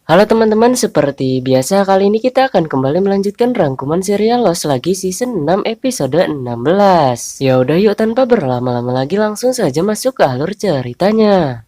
Halo teman-teman, seperti biasa kali ini kita akan kembali melanjutkan rangkuman serial Lost lagi season 6 episode 16. Ya udah yuk tanpa berlama-lama lagi langsung saja masuk ke alur ceritanya.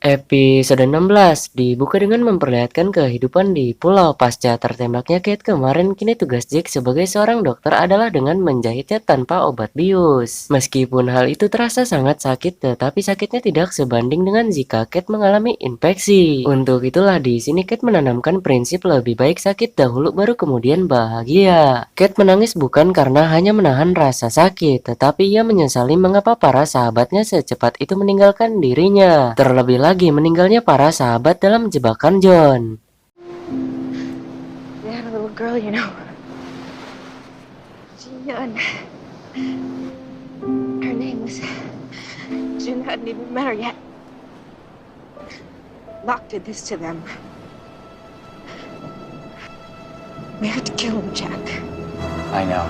Episode 16 dibuka dengan memperlihatkan kehidupan di pulau pasca tertembaknya Kate kemarin. Kini tugas Jack sebagai seorang dokter adalah dengan menjahitnya tanpa obat bius. Meskipun hal itu terasa sangat sakit, tetapi sakitnya tidak sebanding dengan jika Kate mengalami infeksi. Untuk itulah di sini Kate menanamkan prinsip lebih baik sakit dahulu baru kemudian bahagia. Kate menangis bukan karena hanya menahan rasa sakit, tetapi ia menyesali mengapa para sahabatnya secepat itu meninggalkan dirinya. Terlebih lagi meninggalnya para sahabat dalam jebakan John. We had a little girl, Gina, and her name was June. Hadn't even met her yet. Locke did this to them. We had to kill him, Jack. I know.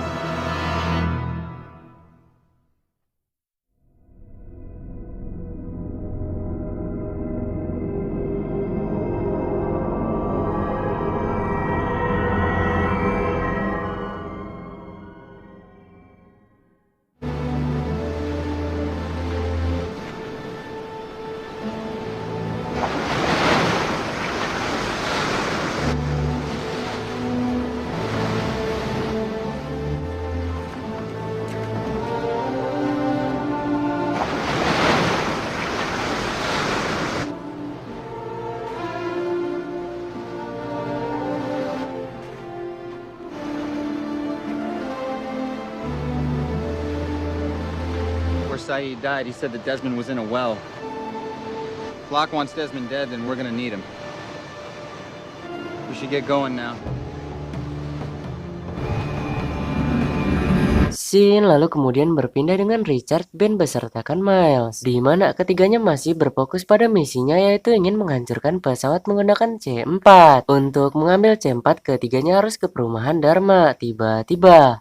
Before Saeed died, he said that Desmond was in a well. If Locke wants Desmond dead, then we're gonna need him. We should get going now. Scene lalu kemudian berpindah dengan Richard, Ben besertakan Miles, di mana ketiganya masih berfokus pada misinya yaitu ingin menghancurkan pesawat menggunakan C4. Untuk mengambil C4, ketiganya harus ke perumahan Dharma. Tiba-tiba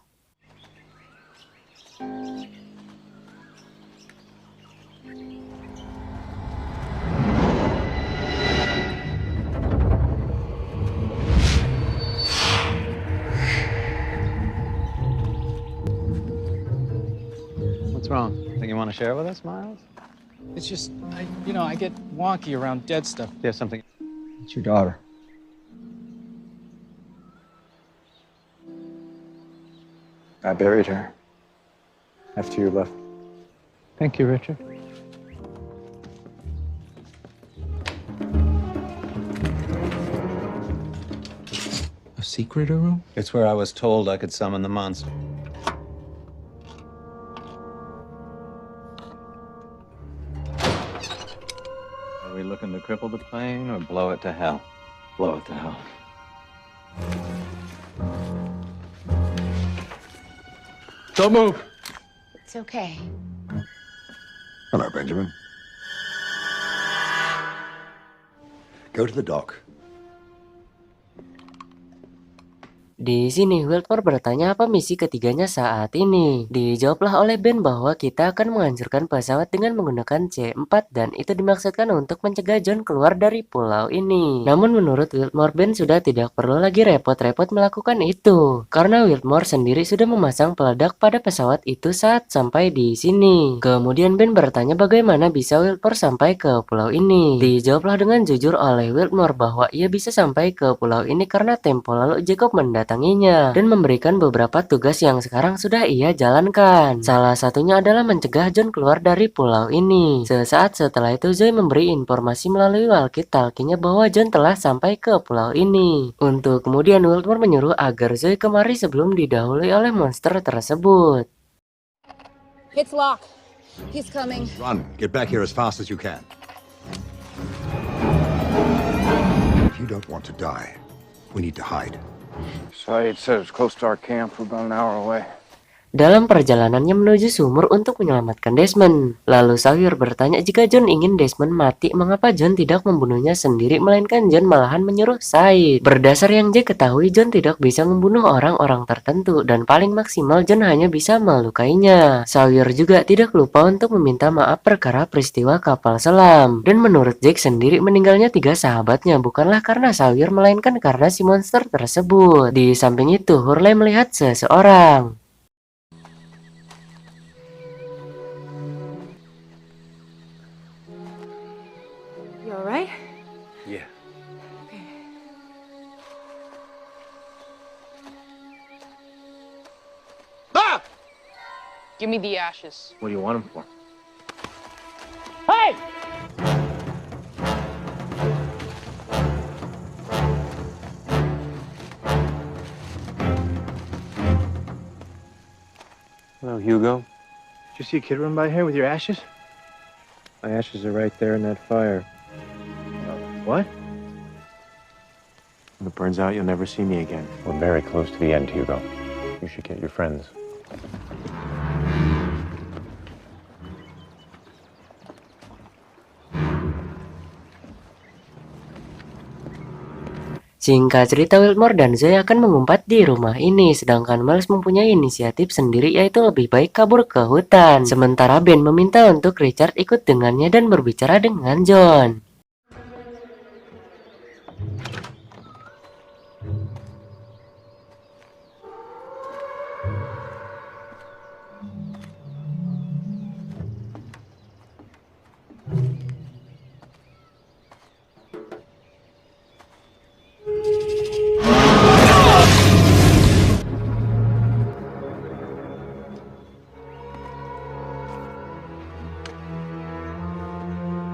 What's wrong? Think you want to share with us, Miles? It's just, I get wonky around dead stuff. Do you have something? It's your daughter. I buried her after you left. Thank you, Richard. A secret room? It's where I was told I could summon the monster. Are we looking to cripple the plane or blow it to hell? Blow it to hell. Don't move! It's okay. Hello, Benjamin. Go to the dock. di sini Wiltmore bertanya apa misi ketiganya saat ini. Dijawablah oleh Ben bahwa kita akan menghancurkan pesawat dengan menggunakan C4 dan itu dimaksudkan untuk mencegah John keluar dari pulau ini. Namun menurut Wiltmore, Ben sudah tidak perlu lagi repot-repot melakukan itu karena Wiltmore sendiri sudah memasang peledak pada pesawat itu saat sampai di sini. Kemudian Ben bertanya bagaimana bisa Wiltmore sampai ke pulau ini. Dijawablah dengan jujur oleh Wiltmore bahwa ia bisa sampai ke pulau ini karena tempo lalu Jacob mendatanginya dan memberikan beberapa tugas yang sekarang sudah ia jalankan. Salah satunya adalah mencegah John keluar dari pulau ini. Sesaat setelah itu Zoe memberi informasi melalui walkie-talkie-nya bahwa John telah sampai ke pulau ini. Untuk kemudian Wiltmore menyuruh agar Zoe kemari sebelum didahului oleh monster tersebut. It's Locke. He's coming. Run. Get back here as fast as you can. If you don't want to die, we need to hide. Saeed said it's close to our camp. We're about an hour away. dalam perjalanannya menuju sumur untuk menyelamatkan Desmond. Lalu Sawyer bertanya jika John ingin Desmond mati, mengapa John tidak membunuhnya sendiri, melainkan John malahan menyuruh Said. Berdasar yang Jack ketahui, John tidak bisa membunuh orang-orang tertentu, dan paling maksimal John hanya bisa melukainya. Sawyer juga tidak lupa untuk meminta maaf perkara peristiwa kapal selam. Dan menurut Jack sendiri, meninggalnya 3 sahabatnya bukanlah karena Sawyer, melainkan karena si monster tersebut. Di samping itu, Hurley melihat seseorang. You alright? Yeah. Give me the ashes. What do you want him for? Hello, Hugo. Did you see a kid run by here with your ashes? My ashes are right there in that fire. What? When it burns out, you'll never see me again. We're very close to the end, Hugo. You should get your friends. Singkat cerita, Wilmore dan Zoe akan mengumpat di rumah ini, sedangkan Miles mempunyai inisiatif sendiri, yaitu lebih baik kabur ke hutan. Sementara Ben meminta untuk Richard ikut dengannya dan berbicara dengan John.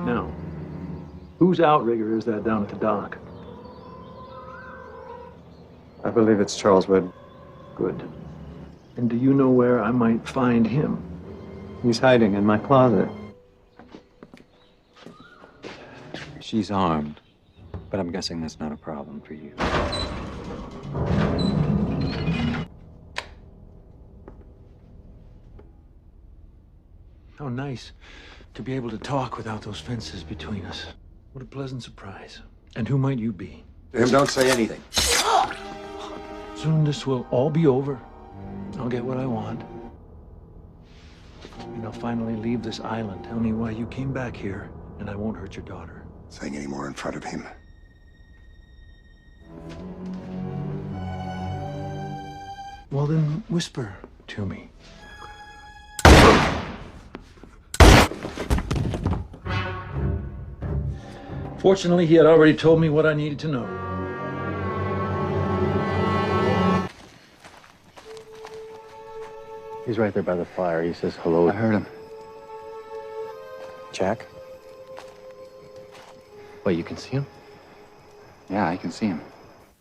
Now, whose outrigger is that down at the dock? I believe it's Charles Wood. Good. And do you know where I might find him? He's hiding in my closet. She's armed, but I'm guessing that's not a problem for you. How nice to be able to talk without those fences between us. What a pleasant surprise. And who might you be? To him, don't say anything. Soon this will all be over. I'll get what I want. And I'll finally leave this island. Tell me why you came back here, and I won't hurt your daughter. Saying any more in front of him. Well, then whisper to me. Fortunately, he had already told me what I needed to know. He's right there by the fire. He says hello. I heard him. Jack? Wait, you can see him? Yeah, I can see him.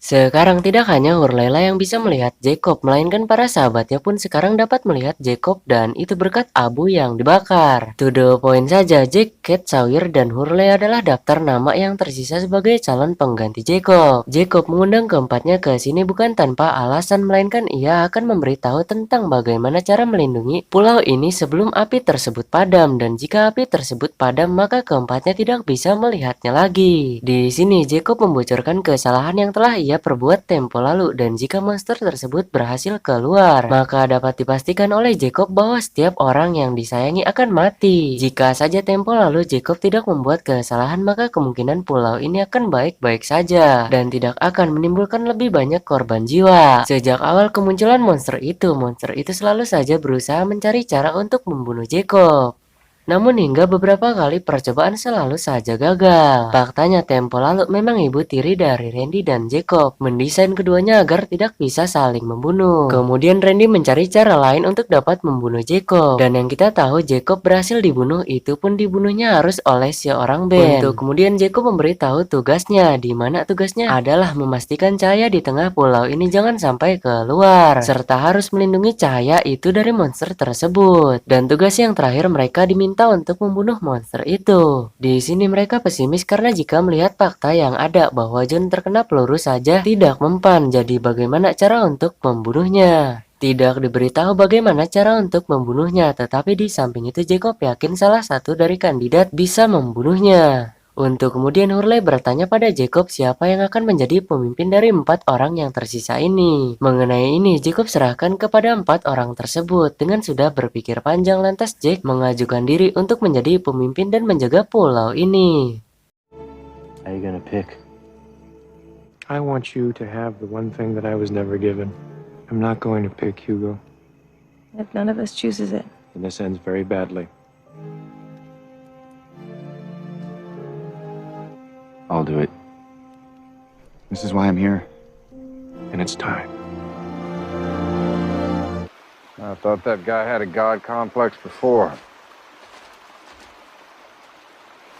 Sekarang tidak hanya Hurley yang bisa melihat Jacob, melainkan para sahabatnya pun sekarang dapat melihat Jacob, dan itu berkat abu yang dibakar. To the point saja, Jack, Kate, Sawyer, dan Hurley adalah daftar nama yang tersisa sebagai calon pengganti Jacob. Jacob mengundang keempatnya ke sini bukan tanpa alasan, melainkan ia akan memberitahu tentang bagaimana cara melindungi pulau ini sebelum api tersebut padam, dan jika api tersebut padam maka keempatnya tidak bisa melihatnya lagi. Di sini Jacob membocorkan kesalahan yang telah ia perbuat tempo lalu, dan jika monster tersebut berhasil keluar, maka dapat dipastikan oleh Jacob bahwa setiap orang yang disayangi akan mati. Jika saja tempo lalu Jacob tidak membuat kesalahan, maka kemungkinan pulau ini akan baik-baik saja dan tidak akan menimbulkan lebih banyak korban jiwa. Sejak awal kemunculan monster itu selalu saja berusaha mencari cara untuk membunuh Jacob. Namun hingga beberapa kali percobaan selalu saja gagal. Faktanya tempo lalu memang ibu tiri dari Randy dan Jacob mendesain keduanya agar tidak bisa saling membunuh. Kemudian Randy mencari cara lain untuk dapat membunuh Jacob, dan yang kita tahu Jacob berhasil dibunuh, itu pun dibunuhnya harus oleh seorang Ben. Untuk kemudian Jacob memberitahu tugasnya, di mana tugasnya adalah memastikan cahaya di tengah pulau ini jangan sampai keluar, serta harus melindungi cahaya itu dari monster tersebut. Dan tugas yang terakhir mereka diminta untuk membunuh monster itu. Di sini mereka pesimis karena jika melihat fakta yang ada bahwa John terkena peluru saja tidak mempan, jadi bagaimana cara untuk membunuhnya? Tidak diberitahu bagaimana cara untuk membunuhnya, tetapi di samping itu Jacob yakin salah satu dari kandidat bisa membunuhnya. Untuk kemudian Hurley bertanya pada Jacob siapa yang akan menjadi pemimpin dari 4 orang yang tersisa ini. Mengenai ini, Jacob serahkan kepada 4 orang tersebut. Dengan sudah berpikir panjang, lantas Jack mengajukan diri untuk menjadi pemimpin dan menjaga pulau ini. How you gonna pick? I want you to have the one thing that I was never given. I'm not going to pick Hugo. If none of us chooses it. And this ends very badly. I'll do it. This is why I'm here. And it's time. I thought that guy had a god complex before.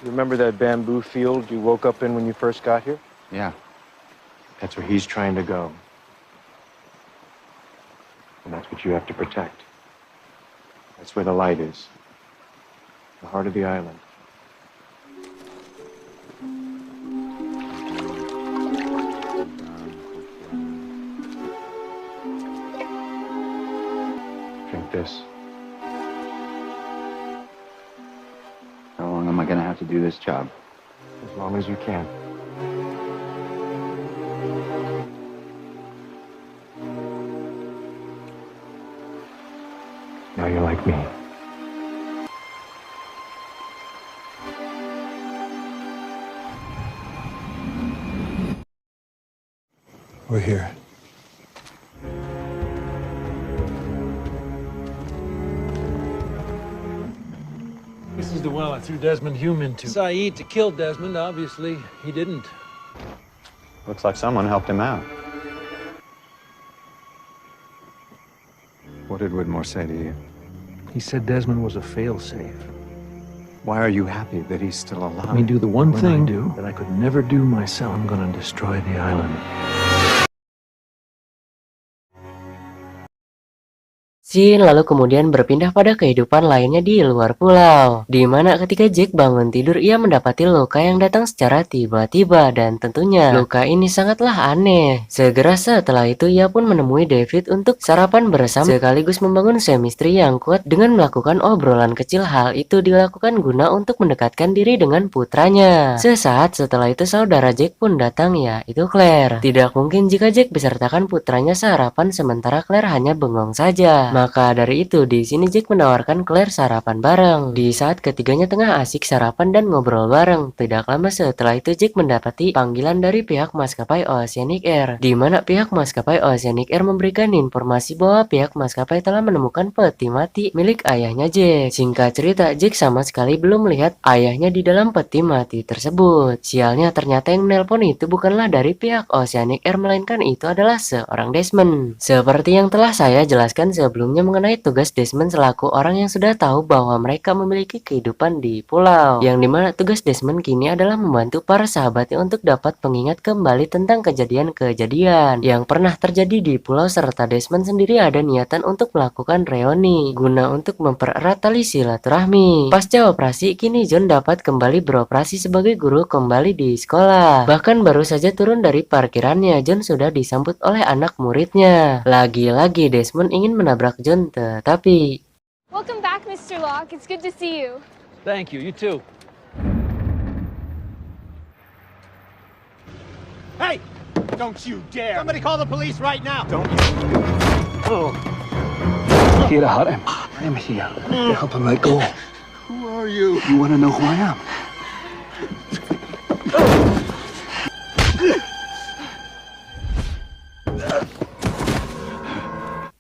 You remember that bamboo field you woke up in when you first got here? Yeah. That's where he's trying to go. And that's what you have to protect. That's where the light is. The heart of the island. Drink this. How long am I gonna have to do this job? As long as you can. Now you're like me. We're here. This is the well I threw Desmond Hume into. Saeed to kill Desmond, obviously. He didn't. Looks like someone helped him out. What did Widmore say to you? He said Desmond was a failsafe. Why are you happy that he's still alive? Let me do the one thing that I could never do myself. I'm gonna destroy the island. Scene lalu kemudian berpindah pada kehidupan lainnya di luar pulau, di mana ketika Jack bangun tidur ia mendapati luka yang datang secara tiba-tiba dan tentunya luka ini sangatlah aneh. Segera setelah itu ia pun menemui David untuk sarapan bersama sekaligus membangun chemistry yang kuat dengan melakukan obrolan kecil. Hal itu dilakukan guna untuk mendekatkan diri dengan putranya. Sesaat setelah itu saudara Jack pun datang, yaitu Claire. Tidak mungkin jika Jack besertakan putranya sarapan sementara Claire hanya bengong saja. Maka dari itu di sini Jack menawarkan Claire sarapan bareng. Di saat ketiganya tengah asik sarapan dan ngobrol bareng, tidak lama setelah itu Jack mendapati panggilan dari pihak maskapai Oceanic Air, di mana pihak maskapai Oceanic Air memberikan informasi bahwa pihak maskapai telah menemukan peti mati milik ayahnya Jack. Singkat cerita, Jack sama sekali belum melihat ayahnya di dalam peti mati tersebut. Sialnya ternyata yang menelpon itu bukanlah dari pihak Oceanic Air, melainkan itu adalah seorang Desmond. Seperti yang telah saya jelaskan sebelumnya mengenai tugas Desmond selaku orang yang sudah tahu bahwa mereka memiliki kehidupan di pulau, yang dimana tugas Desmond kini adalah membantu para sahabatnya untuk dapat mengingat kembali tentang kejadian-kejadian yang pernah terjadi di pulau, serta Desmond sendiri ada niatan untuk melakukan reuni guna untuk mempererat tali silaturahmi. Pasca operasi, kini John dapat kembali beroperasi sebagai guru kembali di sekolah. Bahkan baru saja turun dari parkirannya, John sudah disambut oleh anak muridnya. Lagi-lagi Desmond ingin menabrak John, tetapi Welcome back, Mr. Locke. It's good to see you. Thank you. You too. Hey! Don't you dare! Somebody call the police right now! Don't Here, I'm here to help him let go. Who are you? You want to know who I am?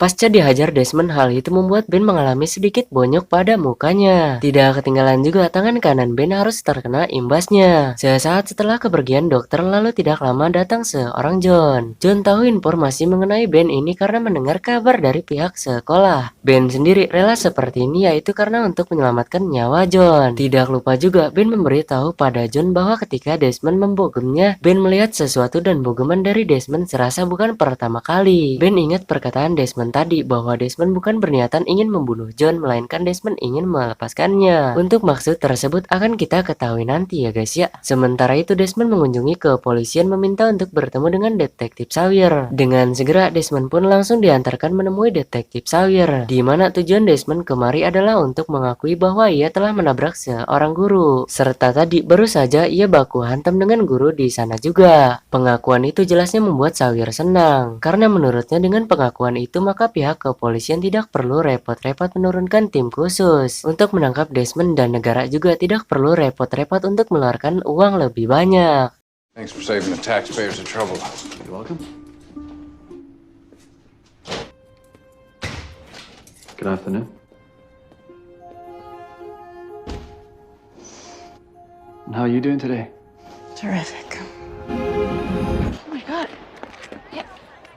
pasca dihajar Desmond, hal itu membuat Ben mengalami sedikit bonyok pada mukanya. Tidak ketinggalan juga tangan kanan Ben harus terkena imbasnya. Sesaat setelah kepergian dokter, lalu tidak lama datang seorang John. John tahu informasi mengenai Ben ini karena mendengar kabar dari pihak sekolah. Ben sendiri rela seperti ini yaitu karena untuk menyelamatkan nyawa John. Tidak lupa juga Ben memberitahu pada John bahwa ketika Desmond membogemnya, Ben melihat sesuatu dan bogeman dari Desmond serasa bukan pertama kali. Ben ingat perkataan Desmond Desmond tadi bahwa Desmond bukan berniatan ingin membunuh John, melainkan Desmond ingin melepaskannya. Untuk maksud tersebut akan kita ketahui nanti ya guys ya. Sementara itu Desmond mengunjungi kepolisian meminta untuk bertemu dengan Detektif Sawyer. Dengan segera Desmond pun langsung diantarkan menemui Detektif Sawyer, di mana tujuan Desmond kemari adalah untuk mengakui bahwa ia telah menabrak seorang guru, serta tadi baru saja ia baku hantam dengan guru di sana juga. Pengakuan itu jelasnya membuat Sawyer senang, karena menurutnya dengan pengakuan itu maka pihak kepolisian tidak perlu repot-repot menurunkan tim khusus untuk menangkap Desmond, dan negara juga tidak perlu repot-repot untuk mengeluarkan uang lebih banyak. Thanks for saving the taxpayers the trouble. You're welcome. Good afternoon. And how are you doing today? Terrific. Oh my God. Yeah,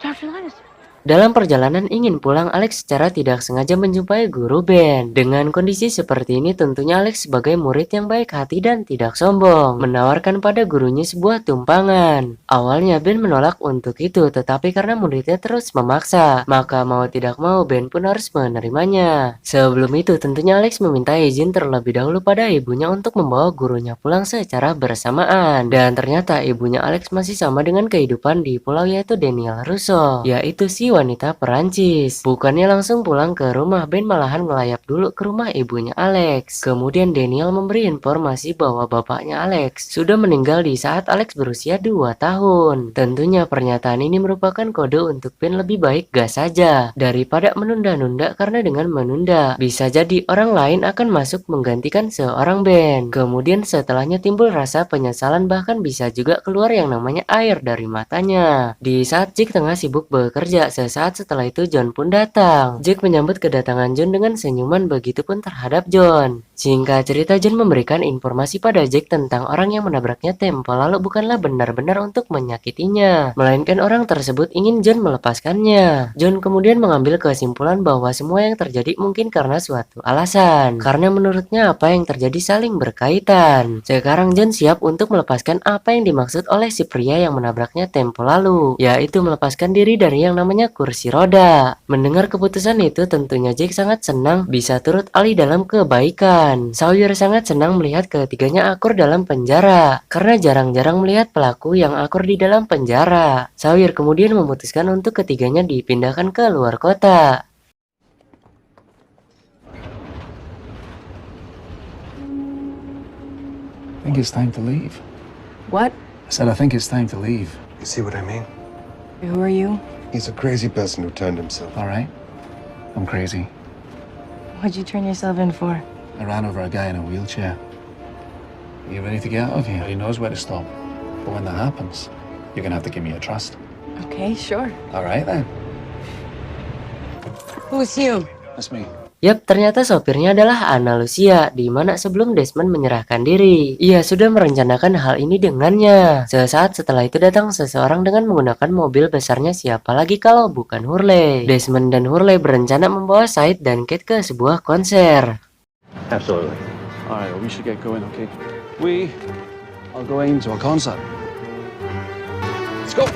Dr. Linus. Dalam perjalanan ingin pulang, Alex secara tidak sengaja menjumpai guru Ben. Dengan kondisi seperti ini tentunya Alex sebagai murid yang baik hati dan tidak sombong menawarkan pada gurunya sebuah tumpangan. Awalnya Ben menolak untuk itu, tetapi karena muridnya terus memaksa, maka mau tidak mau Ben pun harus menerimanya. Sebelum itu tentunya Alex meminta izin terlebih dahulu pada ibunya untuk membawa gurunya pulang secara bersamaan. Dan ternyata ibunya Alex masih sama dengan kehidupan di pulau, yaitu Daniel Russo, yaitu si wanita Perancis. Bukannya langsung pulang ke rumah, Ben malahan melayap dulu ke rumah ibunya Alex. Kemudian Daniel memberi informasi bahwa bapaknya Alex sudah meninggal di saat Alex berusia 2 tahun. Tentunya pernyataan ini merupakan kode untuk Ben lebih baik gas saja daripada menunda-nunda, karena dengan menunda bisa jadi orang lain akan masuk menggantikan seorang Ben. Kemudian setelahnya timbul rasa penyesalan, bahkan bisa juga keluar yang namanya air dari matanya. Di saat Jack tengah sibuk bekerja, sesaat setelah itu John pun datang. Jack menyambut kedatangan John dengan senyuman, begitupun terhadap John. Singkat cerita, John memberikan informasi pada Jack tentang orang yang menabraknya tempo lalu bukanlah benar-benar untuk menyakitinya, melainkan orang tersebut ingin John melepaskannya. John kemudian mengambil kesimpulan bahwa semua yang terjadi mungkin karena suatu alasan, karena menurutnya apa yang terjadi saling berkaitan. Sekarang John siap untuk melepaskan apa yang dimaksud oleh si pria yang menabraknya tempo lalu, yaitu melepaskan diri dari yang namanya kursi roda. Mendengar keputusan itu tentunya Jack sangat senang bisa turut alih dalam kebaikan. Sawyer sangat senang melihat ketiganya akur dalam penjara, karena jarang-jarang melihat pelaku yang akur di dalam penjara. Sawyer kemudian memutuskan untuk ketiganya dipindahkan ke luar kota. I think it's time to leave. What? I said I think it's time to leave. You see what I mean? Who are you? He's a crazy person who turned himself. All right? I'm crazy. What'd you turn yourself in for? I ran over a guy in a wheelchair. Are you ready to get out of here? He knows where to stop. But when that happens, you're gonna have to give me your trust. Okay, sure. All right then. Who's you? That's me. Yap, ternyata sopirnya adalah Ana Lucia, di mana sebelum Desmond menyerahkan diri, ia sudah merencanakan hal ini dengannya. Sesaat setelah itu datang seseorang dengan menggunakan mobil besarnya, siapa lagi kalau bukan Hurley. Desmond dan Hurley berencana membawa Said dan Kate ke sebuah konser. Absolutely. All right, well, we should get going, okay? We are going to a concert. Let's go.